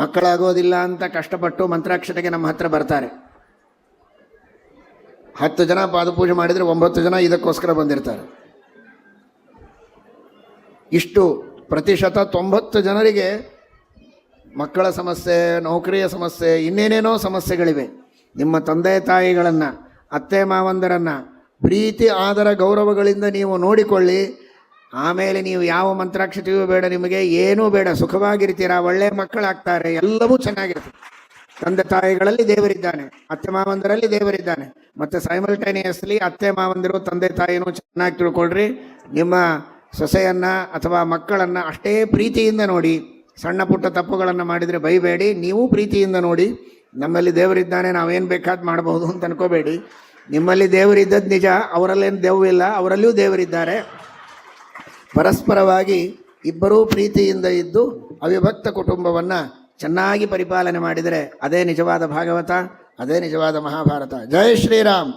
ಮಕ್ಕಳಾಗೋದಿಲ್ಲ ಅಂತ ಕಷ್ಟಪಟ್ಟು ಮಂತ್ರಾಕ್ಷತೆಗೆ ನಮ್ಮ ಹತ್ರ ಬರ್ತಾರೆ. 10 ಜನ ಪಾದಪೂಜೆ ಮಾಡಿದರೆ 9 ಜನ ಇದಕ್ಕೋಸ್ಕರ ಬಂದಿರ್ತಾರೆ. ಇಷ್ಟು ಪ್ರತಿಶತ 90 ಜನರಿಗೆ ಮಕ್ಕಳ ಸಮಸ್ಯೆ, ನೌಕರಿಯ ಸಮಸ್ಯೆ, ಇನ್ನೇನೇನೋ ಸಮಸ್ಯೆಗಳಿವೆ. ನಿಮ್ಮ ತಂದೆ ತಾಯಿಗಳನ್ನು, ಅತ್ತೆ ಮಾವಂದರನ್ನು ಪ್ರೀತಿ ಆದರ ಗೌರವಗಳಿಂದ ನೀವು ನೋಡಿಕೊಳ್ಳಿ. ಆಮೇಲೆ ನೀವು ಯಾವ ಮಂತ್ರಾಕ್ಷತೆಯೂ ಬೇಡ, ನಿಮಗೆ ಏನೂ ಬೇಡ, ಸುಖವಾಗಿರ್ತೀರ, ಒಳ್ಳೆಯ ಮಕ್ಕಳಾಗ್ತಾರೆ, ಎಲ್ಲವೂ ಚೆನ್ನಾಗಿರ್ತದೆ. ತಂದೆ ತಾಯಿಗಳಲ್ಲಿ ದೇವರಿದ್ದಾನೆ, ಅತ್ತೆ ಮಾವಂದರಲ್ಲಿ ದೇವರಿದ್ದಾನೆ. ಮತ್ತು ಸೈಮಲ್ಟೇನಿಯಸ್ಲಿ ಅತ್ತೆ ಮಾವಂದಿರು ತಂದೆ ತಾಯಿನೂ ಚೆನ್ನಾಗಿ ತಿಳ್ಕೊಳ್ರಿ. ನಿಮ್ಮ ಸೊಸೆಯನ್ನು ಅಥವಾ ಮಕ್ಕಳನ್ನು ಅಷ್ಟೇ ಪ್ರೀತಿಯಿಂದ ನೋಡಿ. ಸಣ್ಣ ಪುಟ್ಟ ತಪ್ಪುಗಳನ್ನು ಮಾಡಿದರೆ ಬೈಬೇಡಿ, ನೀವು ಪ್ರೀತಿಯಿಂದ ನೋಡಿ. ನಮ್ಮಲ್ಲಿ ದೇವರಿದ್ದಾನೆ, ನಾವೇನು ಬೇಕಾದ್ ಮಾಡಬಹುದು ಅಂತ ಅನ್ಕೋಬೇಡಿ. ನಿಮ್ಮಲ್ಲಿ ದೇವರಿದ್ದದ್ದು ನಿಜ, ಅವರಲ್ಲೇನು ದೇವಿಲ್ಲ, ಅವರಲ್ಲಿಯೂ ದೇವರಿದ್ದಾರೆ. ಪರಸ್ಪರವಾಗಿ ಇಬ್ಬರೂ ಪ್ರೀತಿಯಿಂದ ಇದ್ದು ಅವಿಭಕ್ತ ಕುಟುಂಬವನ್ನು ಚೆನ್ನಾಗಿ ಪರಿಪಾಲನೆ ಮಾಡಿದರೆ ಅದೇ ನಿಜವಾದ ಭಾಗವತ, ಅದೇ ನಿಜವಾದ ಮಹಾಭಾರತ. ಜೈ ಶ್ರೀರಾಮ್.